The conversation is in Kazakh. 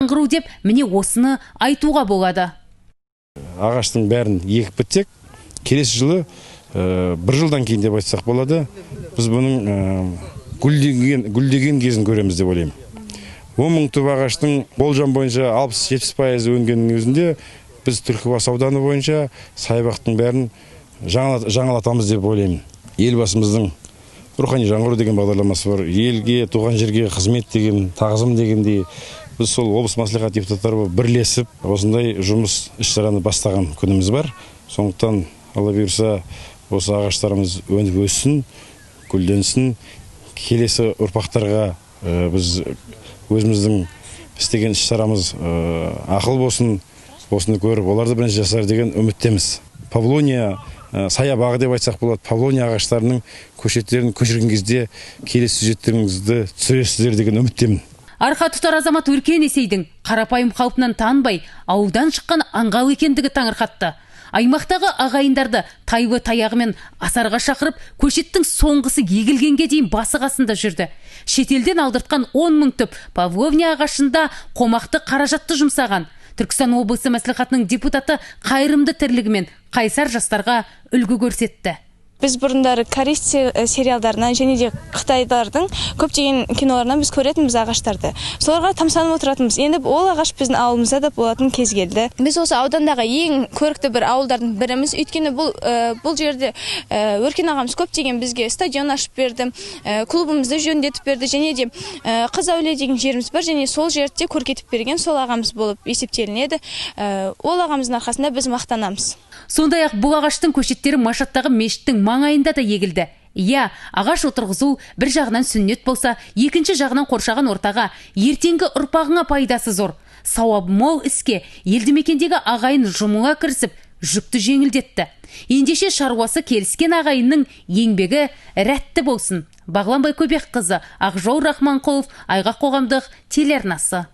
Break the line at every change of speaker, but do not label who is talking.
жаңғыру деп міне осыны айтуға болады.
Ағаштың бәрін егіп бітсек, келесі жылы бір жылдан кейін деп айтсақ болады, біз бұның гүлдеген кезін көреміз деп ойлаймын. 10 мың түп ағаштың болжам бойынша 60-70% өнгеннің өзінде біз Түлкібас ауданы бойынша саябақтың бәрін жаңалатамыз деп ойлаймын. Елбасымыздың рухани жаңғыру деген бағдарламасы бар. Елге, туған жерге қызмет деген, тағзым дегендей, біз сол облыс мәслихат депутаттары бірлесіп, осындай жұмыс іс-шараны бастаған күніміз бар. Сондықтан Алла бұйырса, осы ағаштарымыз өніп өссін, гүлденсін, келесі ұрпақтарға біз өзіміздің істеген іс-шарамыз ақыл болсын, осыны көріп, оларды бірінші жасар деген үміттеміз. Павлония саябағы деп айтсақ болады, Павлония ағаштарының көшеттерін көшірген кезде келесі сюжеттеріңізді түсіресіздер деген үміттемін.
Арқа тұтар азамат Өркен Есейдің қарапайым қалпынан танбай, ауылдан шыққан аңғал екендігі таңырқатты. Аймақтағы ағайындарды тайбы таяғымен асарға шақырып, көшеттің соңғысы егілгенге дейін басы қасында жүрді. Шетелден алдыртқан 10 мың түп Павлония ағашында қомақты қаражатты жұмсаған. Түркістан облысы мәслихатының депутаты қайырымды тірлігімен қайсар жастарға үлгі көрсетті.
Біз бұрындары корей сериалдарынан және де Қытайдардың көптеген киноларынан біз көретінбіз ағаштарды. Соларға тамсанып отыратынбыз. Енді ол ағаш біздің ауылымызда да болатын кез келді. Біз осы аудандағы ең көрікті бір ауылдардың біріміз. Өйткені бұл жерде Өркен ағамыз көптеген бізге стадион ашып берді, клубымызды жөндетіп берді, және де Қыз әулие деген жеріміз бар, және сол жерде көркетіп берген сол ағамыз болып есептелінеді. Ол ағамыздың арқасында біз мақтанамыз.
Сондай-ақ бұл ағаштың көшеттері Машаттағы мешіттің маңайында да егілді. Иә, ағаш отырғызу бір жағынан сүннет болса, екінші жағынан қоршаған ортаға, ертеңгі ұрпағыңа пайдасы зор. Сауабы мол іске елді мекендегі ағайын жұмыла кірісіп, жүкті жеңілдетті. Ендеше шаруасы келіскен ағайынның еңбегі рәтті болсын. Бағлан Байкөбекқызы, Ақжол Рахманқұлов, Айғақ қоғамдық телеарнасы.